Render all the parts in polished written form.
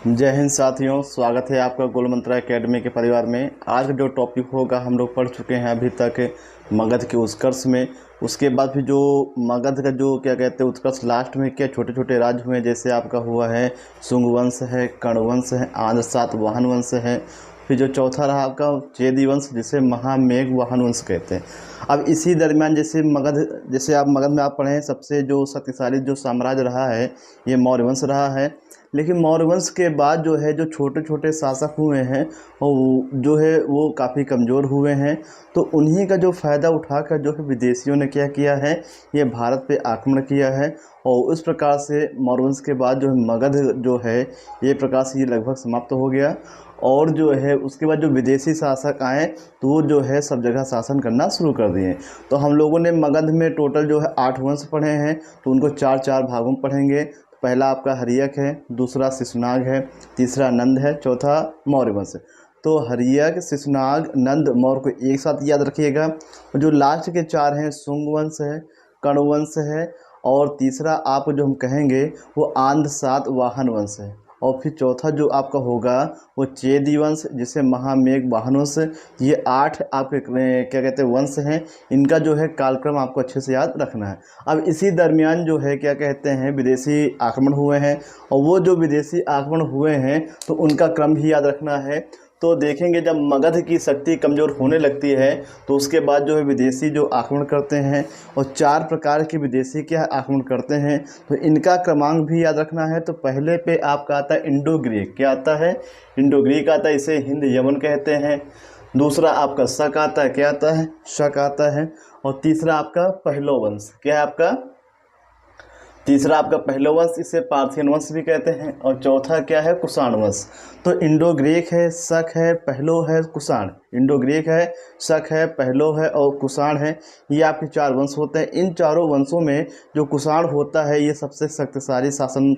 जय हिंद साथियों, स्वागत है आपका गोल मंत्रा एकेडमी के परिवार में। आज जो टॉपिक होगा हम लोग पढ़ चुके हैं अभी तक मगध के उत्कर्ष में। उसके बाद फिर जो मगध का जो क्या कहते हैं उत्कर्ष लास्ट में क्या छोटे छोटे राज्य हुए, जैसे आपका हुआ है शुंग वंश है, कर्ण वंश है, आंध्र सातवाहन वंश है। फिर जो चौथा रहा आपका चेदी वंश, जिसे महामेघ वाहन वंश कहते हैं। अब इसी दरमियान जैसे आप मगध में आप पढ़े हैं, सबसे जो शक्तिशाली जो साम्राज्य रहा है ये मौर्य वंश रहा है। लेकिन मौर्य वंश के बाद जो है जो छोटे छोटे शासक हुए हैं वो जो है वो काफ़ी कमज़ोर हुए हैं। तो उन्हीं का जो फ़ायदा उठाकर जो है विदेशियों ने क्या किया है, ये भारत पे आक्रमण किया है। और उस प्रकार से मौर्य वंश के बाद जो है मगध जो है ये प्रकार से ये लगभग समाप्त हो गया। और जो है उसके बाद जो विदेशी शासक आए तो वो जो है सब जगह शासन करना शुरू कर दिए। तो हम लोगों ने मगध में टोटल जो है 8 वंश पढ़े हैं, तो उनको 4-4 भागों में पढ़ेंगे। पहला आपका हर्यक है, दूसरा शिशुनाग है, तीसरा नंद है, चौथा मौर्य वंश। तो हर्यक, शिशुनाग, नंद, मौर्य को एक साथ याद रखिएगा। जो लास्ट के 4 हैं शुंग वंश है, कर्ण वंश है, और तीसरा आप जो हम कहेंगे वो आंध्र सातवाहन वंश है। और फिर चौथा जो आपका होगा वो चेदी वंश, जिसे महामेघ वाहन वंश। ये 8 आपके क्या कहते हैं वंश हैं। इनका जो है कालक्रम आपको अच्छे से याद रखना है। अब इसी दरमियान जो है क्या कहते हैं विदेशी आक्रमण हुए हैं, और वो जो विदेशी आक्रमण हुए हैं तो उनका क्रम भी याद रखना है। तो देखेंगे जब मगध की शक्ति कमज़ोर होने लगती है तो उसके बाद जो है विदेशी जो आक्रमण करते हैं, और 4 प्रकार के विदेशी क्या आक्रमण करते हैं, तो इनका क्रमांक भी याद रखना है। तो पहले पे आपका आता है इंडो ग्रीक। क्या आता है? इंडो ग्रीक आता है, इसे हिंद यमन कहते हैं। दूसरा आपका शक आता है, क्या आता है? शक आता है। और तीसरा आपका पहलो वंश। क्या है आपका? तीसरा आपका पहलो वंश, इसे पार्थियन वंश भी कहते हैं। और चौथा क्या है? कुषाण वंश। तो इंडो ग्रीक है, शक है, पहलो है, कुषाण। इंडो ग्रीक है, शक है, पहलो है और कुषाण है। ये आपके 4 वंश होते हैं। इन चारों वंशों में जो कुषाण होता है ये सबसे शक्तिशाली शासन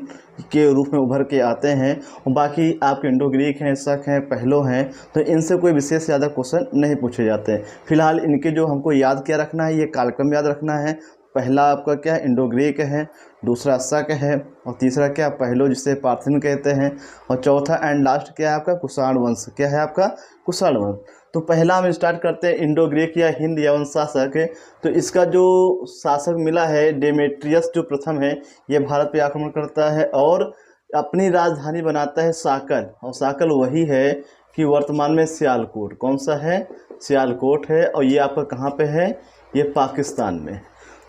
के रूप में उभर के आते हैं। और बाकी आपके इंडो ग्रीक हैं, शक हैं, पहलो हैं, तो इनसे कोई विशेष ज़्यादा क्वेश्चन नहीं पूछे जाते हैं। फिलहाल इनके जो हमको याद क्या रखना है, ये कालक्रम याद रखना है। पहला आपका क्या है? इंडो ग्रीक है, दूसरा शक है, और तीसरा क्या? पहलो, जिसे पार्थियन कहते हैं, और चौथा एंड लास्ट क्या है आपका? कुषाण वंश। क्या है आपका? कुषाण वंश। तो पहला हम स्टार्ट करते हैं इंडो ग्रीक या हिंद यवन शासक है। तो इसका जो शासक मिला है डेमेट्रियस जो प्रथम है, ये भारत पे आक्रमण करता है और अपनी राजधानी बनाता है साकल। और साकल वही है कि वर्तमान में सियालकोट। कौन सा है? सियालकोट है। और ये आपका कहाँ पे है? ये पाकिस्तान में।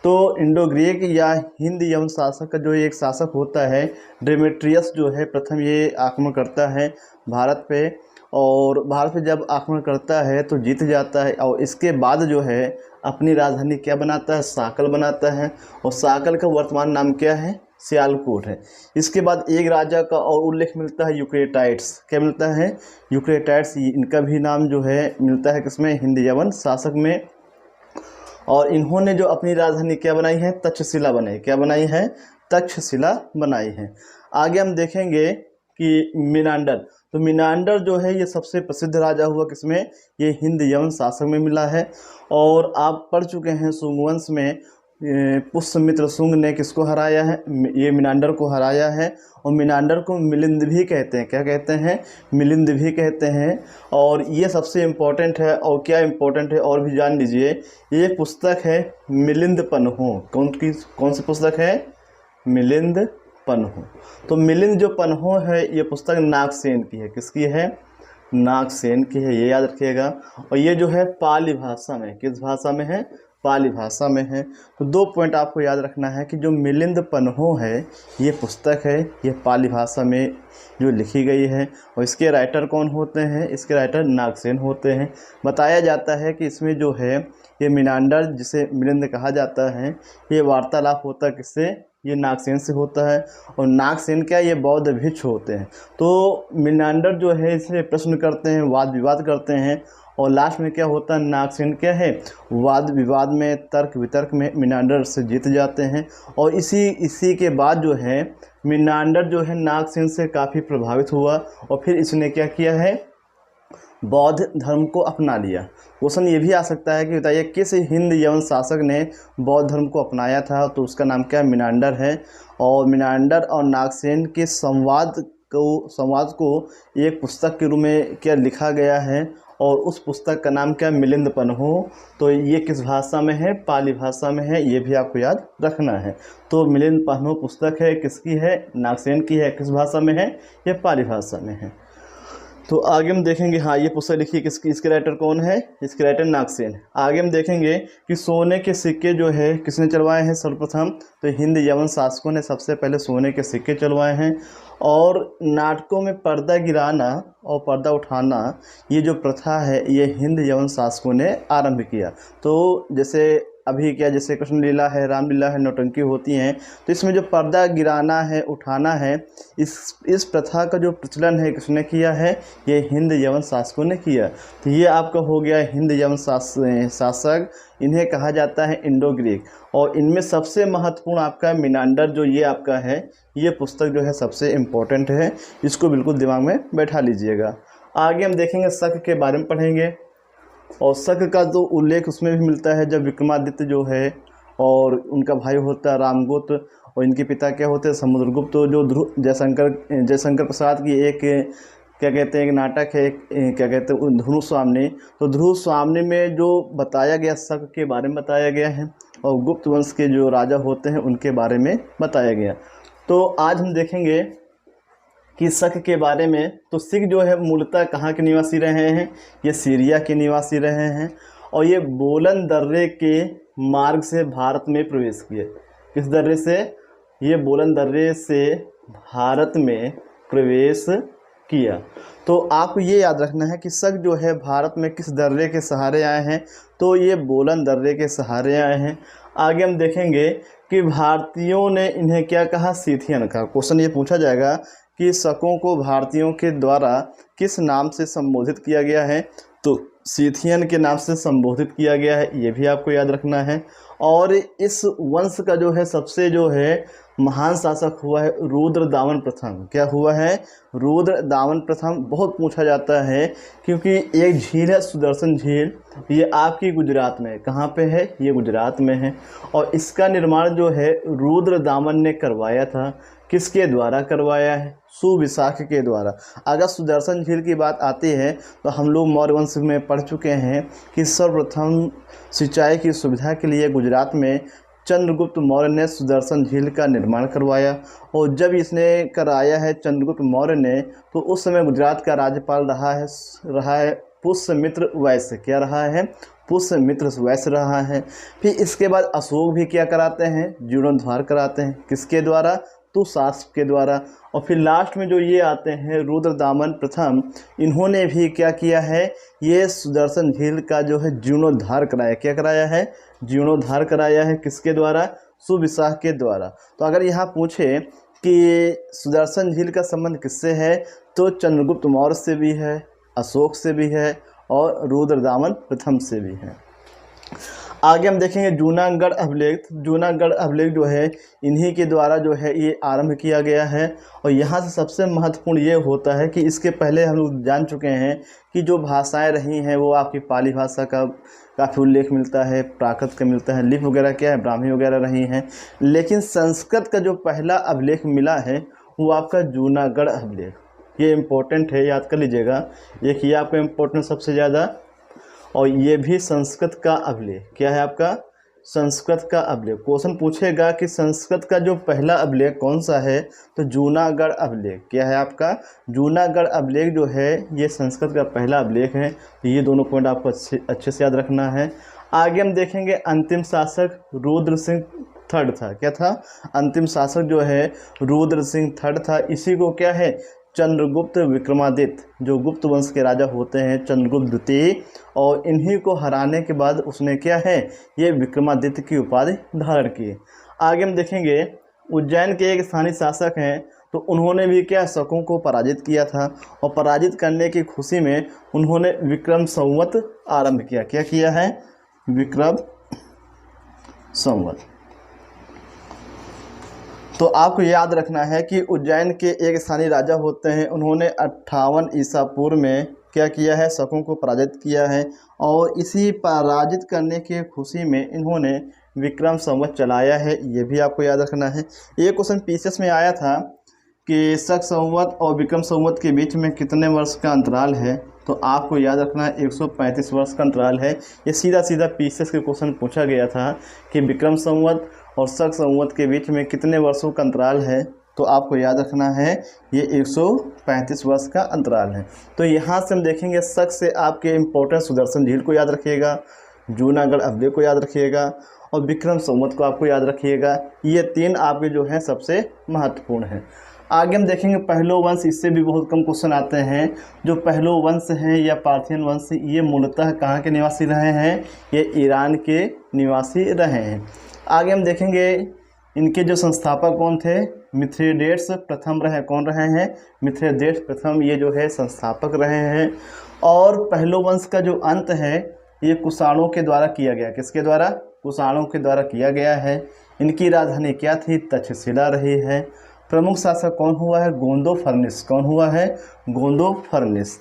तो इंडो ग्रीक या हिंद यवन शासक का जो एक शासक होता है डेमेट्रियस जो है प्रथम, ये आक्रमण करता है भारत पे। और भारत पे जब आक्रमण करता है तो जीत जाता है, और इसके बाद जो है अपनी राजधानी क्या बनाता है? साकल बनाता है। और साकल का वर्तमान नाम क्या है? सियालकोट है। इसके बाद एक राजा का और उल्लेख मिलता है, यूक्रेटाइड्स। क्या मिलता है? यूक्रेटाइड्स। इनका भी नाम जो है मिलता है किसमें? हिंद यवन शासक में। और इन्होंने जो अपनी राजधानी क्या बनाई है? तक्षशिला बनाई। क्या बनाई है? तक्षशिला बनाई है। आगे हम देखेंगे कि मिनांडर। तो मिनांडर जो है ये सबसे प्रसिद्ध राजा हुआ किसमें? ये हिंद यवन शासक में मिला है। और आप पढ़ चुके हैं शुंग वंश में पुष्यमित्र शुंग ने किसको हराया है? ये मिनांडर को हराया है। और मिनांडर को मिलिंद भी कहते हैं। क्या कहते हैं? मिलिंद भी कहते हैं। और ये सबसे इम्पोर्टेंट है। और क्या इम्पोर्टेंट है और भी जान लीजिए, ये पुस्तक है मिलिंद पन्हो। कौन सी पुस्तक है? मिलिंद पन्हो। तो मिलिंद जो पन्हो है ये पुस्तक नागसेन की है। किसकी है? नागसेन की है, ये याद रखिएगा। और ये जो है पाली भाषा में, किस भाषा में है? पाली भाषा में है। तो 2 पॉइंट आपको याद रखना है कि जो मिलिंद पन्हो है ये पुस्तक है, ये पाली भाषा में जो लिखी गई है। और इसके राइटर कौन होते हैं? इसके राइटर नागसेन होते हैं। बताया जाता है कि इसमें जो है ये मिनांडर, जिसे मिलिंद कहा जाता है, ये वार्तालाप होता है किससे? ये नागसेन से होता है। और नागसेन क्या? ये बौद्ध भिक्षु होते हैं। तो मिनांडर जो है इससे प्रश्न करते हैं, वाद विवाद करते हैं, और लास्ट में क्या होता है? नागसेन क्या है? वाद विवाद में, तर्क वितर्क में मिनांडर से जीत जाते हैं। और इसी के बाद जो है मिनांडर जो है नागसेन से काफ़ी प्रभावित हुआ, और फिर इसने क्या किया है? बौद्ध धर्म को अपना लिया। क्वेश्चन ये भी आ सकता है कि बताइए किस हिंद यवन शासक ने बौद्ध धर्म को अपनाया था? तो उसका नाम क्या है? मिनांडर है। और मिनांडर और नागसेन के संवाद को एक पुस्तक के रूप में क्या लिखा गया है, और उस पुस्तक का नाम क्या, मिलिंद पन्हो। तो ये किस भाषा में है, पाली भाषा में है, ये भी आपको याद रखना है। तो मिलिंद पन्हो पुस्तक है, किसकी है, नागसेन की है। किस भाषा में है, ये पाली भाषा में है। तो आगे हम देखेंगे, हाँ ये पुस्तक लिखी किसकी, इसके राइटर कौन है, इसके राइटर नागसेन। आगे हम देखेंगे कि सोने के सिक्के जो है किसने चलवाए हैं सर्वप्रथम, तो हिंद यवन शासकों ने सबसे पहले सोने के सिक्के चलवाए हैं। और नाटकों में पर्दा गिराना और पर्दा उठाना, ये जो प्रथा है ये हिंद यवन शासकों ने आरंभ किया। तो जैसे अभी क्या, जैसे कृष्ण लीला है, रामलीला है, नौटंकी होती हैं, तो इसमें जो पर्दा गिराना है, उठाना है, इस प्रथा का जो प्रचलन है किसने किया है, ये हिंद यवन शासकों ने किया। तो ये आपका हो गया हिंद यवन शासक, इन्हें कहा जाता है इंडो ग्रीक। और इनमें सबसे महत्वपूर्ण आपका मिनांडर जो ये आपका है, ये पुस्तक जो है सबसे इम्पोर्टेंट है, इसको बिल्कुल दिमाग में बैठा लीजिएगा। आगे हम देखेंगे शक के बारे में पढ़ेंगे, और शक का तो उल्लेख उसमें भी मिलता है जब विक्रमादित्य जो है और उनका भाई होता है रामगुप्त, और इनके पिता क्या होते हैं समुद्रगुप्त। तो जो जयशंकर प्रसाद की एक क्या कहते हैं, एक नाटक है, एक क्या कहते हैं ध्रुव स्वामिनी। तो ध्रुव स्वामिनी में जो बताया गया शक के बारे में बताया गया है, और गुप्त वंश के जो राजा होते हैं उनके बारे में बताया गया। तो आज हम देखेंगे कि शक के बारे में। तो सिख जो है मूलतः कहाँ के निवासी रहे हैं, ये सीरिया के निवासी रहे हैं, और ये बोलन दर्रे के मार्ग से भारत में प्रवेश किए। किस दर्रे से, ये बोलन दर्रे से भारत में प्रवेश किया। तो आपको ये याद रखना है कि शक जो है भारत में किस दर्रे के सहारे आए हैं, तो ये बोलन दर्रे के सहारे आए हैं। आगे हम देखेंगे कि भारतीयों ने इन्हें क्या कहा, सीथियन कहा। क्वेश्चन ये पूछा जाएगा कि शकों को भारतीयों के द्वारा किस नाम से संबोधित किया गया है, तो सीथियन के नाम से संबोधित किया गया है, ये भी आपको याद रखना है। और इस वंश का जो है सबसे जो है महान शासक हुआ है रुद्रदामन प्रथम। क्या हुआ है, रुद्रदामन प्रथम। बहुत पूछा जाता है क्योंकि एक झील है सुदर्शन झील, ये आपकी गुजरात में, कहाँ पे है, ये गुजरात में है। और इसका निर्माण जो है रुद्रदामन ने करवाया था। किसके द्वारा करवाया है, सुविशाख के द्वारा। अगर सुदर्शन झील की बात आती है तो हम लोग मौर्य वंश में पढ़ चुके हैं कि सर्वप्रथम सिंचाई की सुविधा के लिए गुजरात में चंद्रगुप्त मौर्य ने सुदर्शन झील का निर्माण करवाया। और जब इसने कराया है चंद्रगुप्त मौर्य ने, तो उस समय गुजरात का राज्यपाल रहा है पुष्यमित्र वैश्य। क्या रहा है, पुष्यमित्र वैश्य रहा है। फिर इसके बाद अशोक भी क्या कराते हैं, जीर्णोद्धार कराते हैं। किसके द्वारा, तुषास्प के द्वारा। और फिर लास्ट में जो ये आते हैं रुद्रदामन प्रथम, इन्होंने भी क्या किया है, ये सुदर्शन झील का जो है जीर्णोद्धार कराया। क्या कराया है, जीर्णोद्धार कराया है। किसके द्वारा, सुविशाख के द्वारा। तो अगर यहाँ पूछे कि सुदर्शन झील का संबंध किससे है, तो चंद्रगुप्त मौर्य से भी है, अशोक से भी है, और रुद्रदामन प्रथम से भी है। आगे हम देखेंगे जूनागढ़ अभिलेख। जूनागढ़ अभिलेख जो है इन्हीं के द्वारा जो है ये आरंभ किया गया है। और यहाँ से सबसे महत्वपूर्ण ये होता है कि इसके पहले हम लोग जान चुके हैं कि जो भाषाएं रही हैं वो आपकी पाली भाषा का काफ़ी उल्लेख मिलता है, प्राकृत का मिलता है, लिपि वगैरह क्या है, ब्राह्मी वगैरह रही हैं। लेकिन संस्कृत का जो पहला अभिलेख मिला है वो आपका जूनागढ़ अभिलेख। ये इम्पोर्टेंट है, याद कर लीजिएगा। एक ये आपका इम्पोर्टेंट सबसे ज़्यादा, और ये भी संस्कृत का अभिलेख। क्या है आपका, संस्कृत का अभिलेख। क्वेश्चन पूछेगा कि संस्कृत का जो पहला अभिलेख कौन सा है, तो जूनागढ़ अभिलेख। क्या है आपका, जूनागढ़ अभिलेख जो है ये संस्कृत का पहला अभिलेख है। तो ये दोनों पॉइंट आपको अच्छे से याद रखना है। आगे हम देखेंगे अंतिम शासक रुद्र सिंह थर्ड था। क्या था, अंतिम शासक जो है रुद्र सिंह थर्ड था। इसी को क्या है, चंद्रगुप्त विक्रमादित्य, जो गुप्त वंश के राजा होते हैं, चंद्रगुप्त द्वितीय, और इन्हीं को हराने के बाद उसने क्या है, ये विक्रमादित्य की उपाधि धारण की। आगे हम देखेंगे उज्जैन के एक स्थानीय शासक हैं, तो उन्होंने भी क्या, शकों को पराजित किया था। और पराजित करने की खुशी में उन्होंने विक्रम संवत आरंभ किया। क्या किया है, विक्रम संवत। तो आपको याद रखना है कि उज्जैन के एक स्थानीय राजा होते हैं, उन्होंने 58 ईसा पूर्व में क्या किया है, शकों को पराजित किया है। और इसी पराजित करने की खुशी में इन्होंने विक्रम संवत चलाया है। ये भी आपको याद रखना है। ये क्वेश्चन पीसीएस में आया था कि शक संवत और विक्रम संवत के बीच में कितने वर्ष का अंतराल है, तो आपको याद रखना है 135 वर्ष का अंतराल है। ये सीधा सीधा पीसीएस के क्वेश्चन पूछा गया था कि विक्रम संवत और शक संवत के बीच में कितने वर्षों का अंतराल है, तो आपको याद रखना है ये 135 वर्ष का अंतराल है। तो यहाँ से हम देखेंगे शक से आपके इम्पोर्टेंट सुदर्शन झील को याद रखिएगा, जूनागढ़ अवधि को याद रखिएगा और विक्रम संवत को आपको याद रखिएगा। ये 3 आपके जो हैं सबसे महत्वपूर्ण हैं। आगे हम देखेंगे पहलो वंश, इससे भी बहुत कम क्वेश्चन आते हैं। जो पहलो वंश हैं या पार्थियन वंश, ये मूलतः कहाँ के निवासी रहे हैं, ये ईरान के निवासी रहे हैं। आगे हम देखेंगे इनके जो संस्थापक कौन थे, मिथ्रेडेट्स प्रथम रहे। कौन रहे हैं, मिथ्रेडेट्स प्रथम, ये जो है संस्थापक रहे हैं। और पहलो वंश का जो अंत है ये कुषाणों के द्वारा किया गया। किसके द्वारा, कुषाणों के द्वारा किया गया है। इनकी राजधानी क्या थी, तक्षशिला रही है। प्रमुख शासक कौन हुआ है, गोंदो फर्निस। कौन हुआ है, गोंदो फर्निस।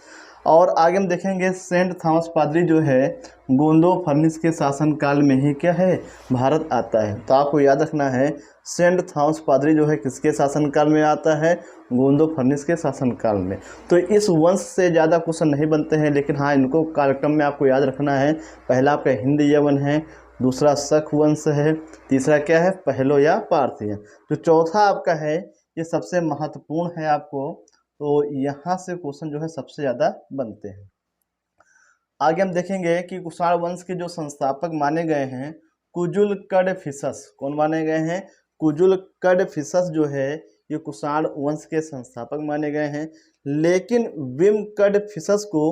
और आगे हम देखेंगे सेंट थॉमस पादरी जो है गोंदो फर्निस के शासनकाल में ही क्या है, भारत आता है। तो आपको याद रखना है सेंट थॉमस पादरी जो है किसके शासनकाल में आता है, गोंदो फर्निस के शासनकाल में। तो इस वंश से ज़्यादा क्वेश्चन नहीं बनते हैं, लेकिन हाँ इनको कार्यक्रम में आपको याद रखना है। पहला आपका हिंद यवन है, दूसरा शक वंश है, तीसरा क्या है, पहलो या पार्थियन। जो चौथा आपका है ये सबसे महत्वपूर्ण है आपको, तो यहाँ से क्वेश्चन जो है सबसे ज़्यादा बनते हैं। आगे हम देखेंगे कि कुषाण वंश के जो संस्थापक माने गए हैं कुजुल कडफिसस। कौन माने गए हैं, कुजुल कडफिसस जो है ये कुषाण वंश के संस्थापक माने गए हैं। लेकिन विम कडफिसस को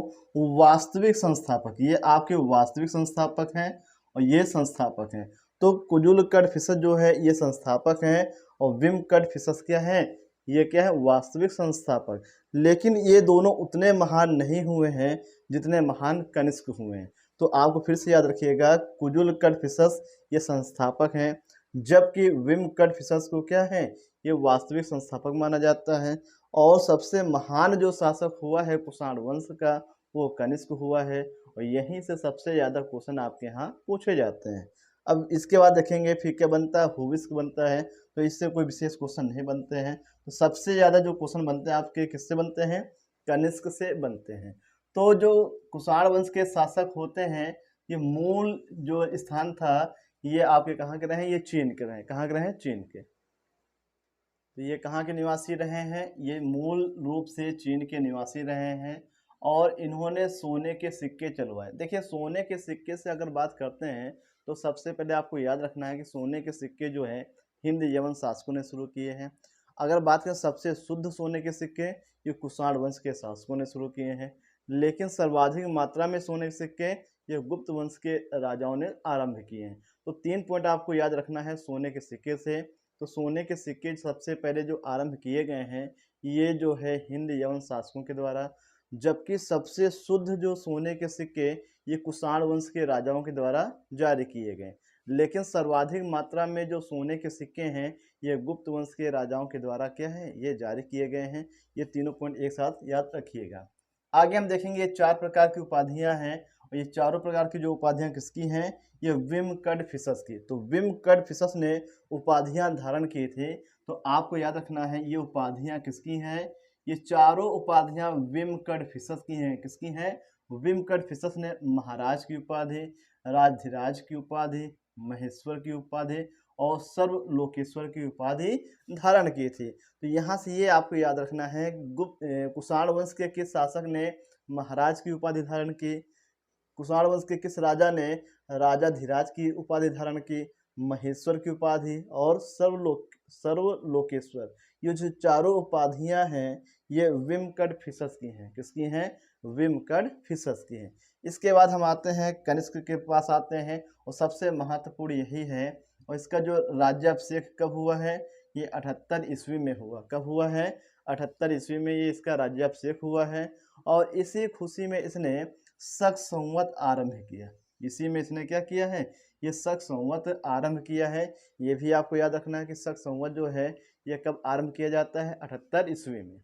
वास्तविक संस्थापक, ये आपके वास्तविक संस्थापक हैं और ये संस्थापक हैं। तो कुजुल कडफिसस जो है ये संस्थापक हैं और विम कडफिसस क्या है, ये क्या है, वास्तविक संस्थापक। लेकिन ये दोनों उतने महान नहीं हुए हैं जितने महान कनिष्क हुए हैं। तो आपको फिर से याद रखिएगा कुजुल कडफिसस ये संस्थापक हैं, जबकि विम कडफिसस को क्या है, ये वास्तविक संस्थापक माना जाता है। और सबसे महान जो शासक हुआ है कुषाण वंश का वो कनिष्क हुआ है, और यहीं से सबसे ज़्यादा क्वेश्चन आपके यहाँ पूछे जाते हैं। अब इसके बाद देखेंगे फिर क्या बनता है, हुविस्क बनता है। तो इससे कोई विशेष क्वेश्चन नहीं बनते हैं। तो सबसे ज़्यादा जो क्वेश्चन बनते हैं आपके किससे बनते हैं, कनिष्क से बनते हैं। तो जो कुषाण वंश के शासक होते हैं ये मूल जो स्थान था ये आपके कहाँ के रहे हैं, ये चीन के रहे हैं। कहाँ के रहे हैं, चीन के। तो ये कहाँ के निवासी रहे हैं, ये मूल रूप से चीन के निवासी रहे हैं। और इन्होंने सोने के सिक्के चलवाए। देखिए सोने के सिक्के से अगर बात करते हैं तो सबसे पहले आपको याद रखना है कि सोने के सिक्के जो है हिंद यवन शासकों ने शुरू किए हैं। अगर बात करें सबसे शुद्ध सोने के सिक्के ये कुषाण वंश के शासकों ने शुरू किए हैं। लेकिन सर्वाधिक मात्रा में सोने के सिक्के ये गुप्त वंश के राजाओं ने आरंभ किए हैं। तो 3 पॉइंट आपको याद रखना है सोने के सिक्के से। तो सोने के सिक्के सबसे पहले जो आरंभ किए गए हैं ये जो है हिंद यवन शासकों के द्वारा, जबकि सबसे शुद्ध जो सोने के सिक्के ये कुषाण वंश के राजाओं के द्वारा जारी किए गए। लेकिन सर्वाधिक मात्रा में जो सोने के सिक्के हैं ये गुप्त वंश के राजाओं के द्वारा क्या है, ये जारी किए गए हैं। ये तीनों पॉइंट एक साथ याद रखिएगा। आगे हम देखेंगे 4 प्रकार की उपाधियां हैं और ये चारों प्रकार की जो उपाधियां किसकी हैं, ये विम कडफिसस की। तो विम कडफिसस ने उपाधियां धारण की थी। तो आपको याद रखना है ये उपाधियां किसकी हैं, ये चारों उपाधियां विम कडफिसस की हैं। किसकी हैं, विम कडफिसस ने महाराज की उपाधि, राजधिराज की उपाधि, महेश्वर की उपाधि और सर्वलोकेश्वर की उपाधि धारण की थी। तो यहाँ से ये आपको याद रखना है कुषाण वंश के किस शासक ने महाराज की उपाधि धारण की, कुषाण वंश के किस राजा ने राजाधिराज की उपाधि धारण की, महेश्वर की उपाधि और सर्वलोकेश्वर। ये जो चारों उपाधियां हैं ये विम कडफिसस की हैं। किसकी हैं, विम कडफिसस की हैं। इसके बाद हम आते हैं कनिष्क के पास आते हैं और सबसे महत्वपूर्ण यही है। और इसका जो राज्याभिषेक कब हुआ है, ये 78 ईस्वी में हुआ। कब हुआ है, 78 ईस्वी में ये इसका राज्याभिषेक हुआ है। और इसी खुशी में इसने शक संवत आरंभ किया। इसी में इसने क्या किया है, ये शक संवत आरंभ किया है। ये भी आपको याद रखना है कि शक संवत जो है ये कब आरंभ किया जाता है, 78 ईस्वी में।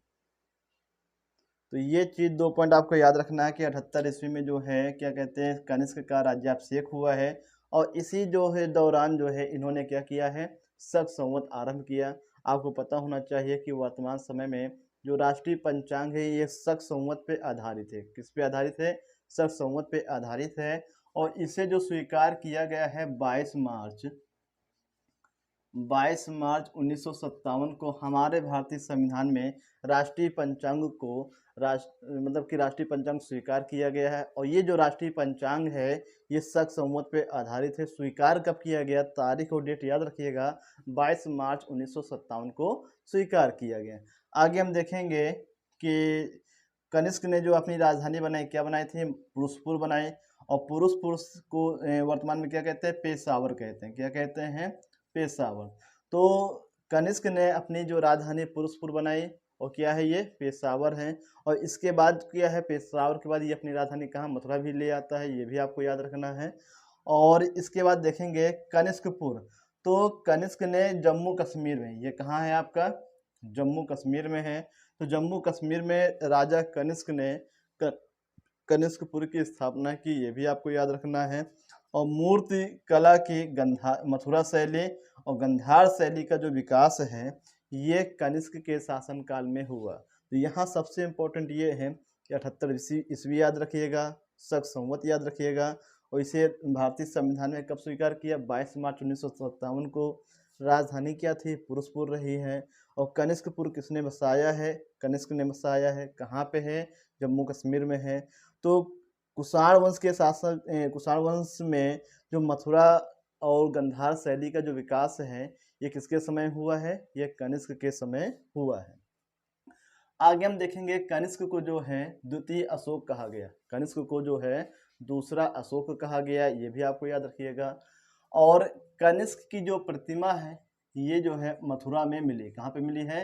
तो ये चीज़ 2 पॉइंट आपको याद रखना है कि 78 ईस्वी में जो है क्या कहते हैं कनिष्क का राज्याभिषेक हुआ है। और इसी जो है दौरान जो है इन्होंने क्या किया है, शक संवत आरंभ किया। आपको पता होना चाहिए कि वर्तमान समय में जो राष्ट्रीय पंचांग है ये शक संवत पे आधारित है। किस पे आधारित है? शक संवत पे आधारित है और इसे जो स्वीकार किया गया है 22 मार्च 1957 को हमारे भारतीय संविधान में राष्ट्रीय पंचांग को मतलब कि राष्ट्रीय पंचांग स्वीकार किया गया है। और ये जो राष्ट्रीय पंचांग है ये शक संवत पे आधारित है। स्वीकार कब किया गया? तारीख और डेट याद रखिएगा, 22 मार्च 1957 को स्वीकार किया गया। आगे हम देखेंगे कि कनिष्क ने जो अपनी राजधानी बनाई, क्या बनाई थी? पुरुषपुर बनाई। और पुरुषपुर को वर्तमान में क्या कहते हैं? पेशावर कहते हैं। क्या कहते हैं? पेशावर। तो कनिष्क ने अपनी जो राजधानी पुरुषपुर बनाई और क्या है ये? पेशावर है। और इसके बाद क्या है? पेशावर के बाद ये अपनी राजधानी कहाँ? मथुरा भी ले आता है, ये भी आपको याद रखना है। और इसके बाद देखेंगे कनिष्कपुर। तो कनिष्क ने जम्मू कश्मीर में, ये कहाँ है आपका? जम्मू कश्मीर में है। तो जम्मू कश्मीर में राजा कनिष्क ने कनिष्कपुर की स्थापना की, ये भी आपको याद रखना है। और मूर्ति कला की मथुरा शैली और गंधार शैली का जो विकास है ये कनिष्क के शासनकाल में हुआ। तो यहाँ सबसे इम्पोर्टेंट ये है कि 78 ईस्वी याद रखिएगा, शक संवत याद रखिएगा। और इसे भारतीय संविधान में कब स्वीकार किया? 22 मार्च 1957 को। राजधानी क्या थी? पुरुषपुर रही है। और कनिष्कपुर किसने बसाया है? कनिष्क ने बसाया है। कहाँ पे है? जम्मू कश्मीर में है। तो कुषाण वंश के शासक कुषाण वंश में जो मथुरा और गंधार शैली का जो विकास है ये किसके समय हुआ है? ये कनिष्क के समय हुआ है। आगे हम देखेंगे कनिष्क को जो है द्वितीय अशोक कहा गया। कनिष्क को जो है दूसरा अशोक कहा गया, ये भी आपको याद रखिएगा। और कनिष्क की जो प्रतिमा है ये जो है मथुरा में मिली। कहाँ पे मिली है?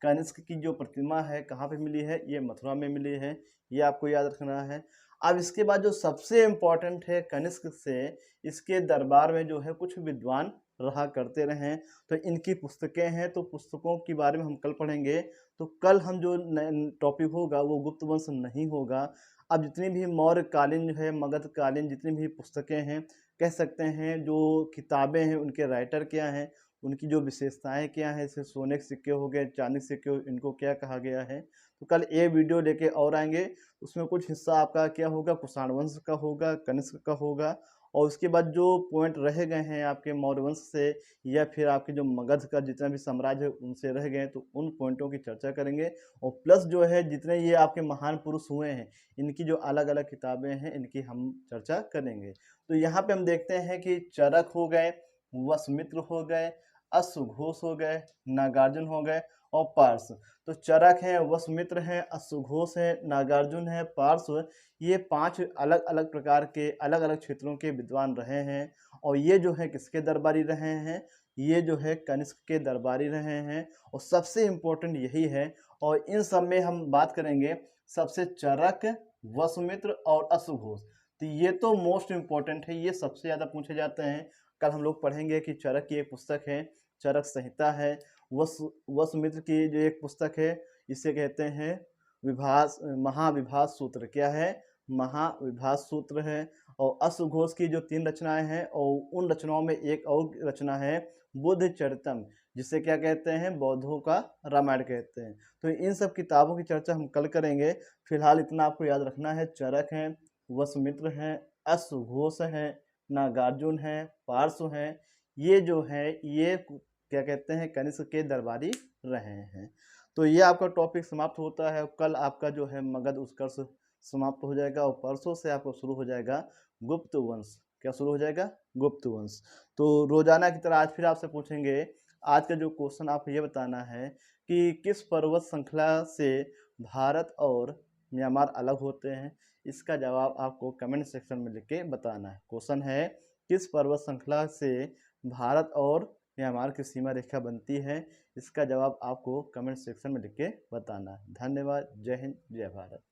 कनिष्क की जो प्रतिमा है कहाँ पे मिली है? ये मथुरा में मिली है, ये आपको याद रखना है। अब इसके बाद जो सबसे इम्पोर्टेंट है कनिष्क से, इसके दरबार में जो है कुछ विद्वान रहा करते रहे। तो इनकी पुस्तकें हैं, तो पुस्तकों के बारे में हम कल पढ़ेंगे। तो कल हम जो टॉपिक होगा वो गुप्त वंश नहीं होगा। अब जितनी भी मौर्यकालीन जो है, मगध कालीन जितनी भी पुस्तकें हैं, कह सकते हैं जो किताबें हैं उनके राइटर क्या हैं, उनकी जो विशेषताएं क्या हैं, जैसे सोने के सिक्के हो गए, चांदी के सिक्के, इनको क्या कहा गया है। तो कल ये वीडियो लेके और आएंगे, उसमें कुछ हिस्सा आपका क्या होगा? कुषाण वंश का होगा, कनिष्क का होगा। और उसके बाद जो पॉइंट रह गए हैं आपके मौर्य वंश से या फिर आपके जो मगध का जितना भी साम्राज्य है उनसे रह गए, तो उन पॉइंटों की चर्चा करेंगे। और प्लस जो है जितने ये आपके महान पुरुष हुए हैं इनकी जो अलग अलग किताबें हैं इनकी हम चर्चा करेंगे। तो यहाँ पे हम देखते हैं कि चरक हो गए, वसुमित्र हो गए, अश्वघोष हो गए, नागार्जुन हो गए और पार्श्व। तो चरक हैं, वसुमित्र हैं, अश्वघोष हैं, नागार्जुन हैं, पार्श्व, ये 5 अलग अलग प्रकार के अलग अलग क्षेत्रों के विद्वान रहे हैं। और ये जो है किसके दरबारी रहे हैं? ये जो है कनिष्क के दरबारी रहे हैं। और सबसे इम्पोर्टेंट यही है। और इन सब में हम बात करेंगे सबसे चरक, वसुमित्र और अश्वघोष। तो ये तो मोस्ट इम्पोर्टेंट है, ये सबसे ज़्यादा पूछे जाते हैं। कल हम लोग पढ़ेंगे कि चरक की एक पुस्तक है, चरक संहिता है। वसुमित्र की जो एक पुस्तक है इसे कहते हैं महाविभास सूत्र। क्या है? महाविभास सूत्र है। और अश्वघोष की जो 3 रचनाएं हैं और उन रचनाओं में एक और रचना है बुद्ध चरितम, जिसे क्या कहते हैं? बौद्धों का रामायण कहते हैं। तो इन सब किताबों की चर्चा हम कल करेंगे। फिलहाल इतना आपको याद रखना है, चरक हैं, वसुमित्र हैं, अश्वघोष हैं, नागार्जुन हैं, पार्श्व हैं, ये जो है ये क्या कहते हैं? कनिष्क के दरबारी रहे हैं। तो ये आपका टॉपिक समाप्त होता है। कल आपका जो है मगध उत्कर्ष समाप्त हो जाएगा और परसों से आपको शुरू हो जाएगा गुप्त वंश। क्या शुरू हो जाएगा? गुप्त वंश। तो रोजाना की तरह आज फिर आपसे पूछेंगे। आज का जो क्वेश्चन आपको ये बताना है कि किस पर्वत श्रृंखला से भारत और म्यांमार अलग होते हैं। इसका जवाब आपको कमेंट सेक्शन में लिख के बताना है। क्वेश्चन है किस पर्वत श्रृंखला से भारत और म्यांमार की सीमा रेखा बनती है। इसका जवाब आपको कमेंट सेक्शन में लिख के बताना है। धन्यवाद। जय हिंद, जय भारत।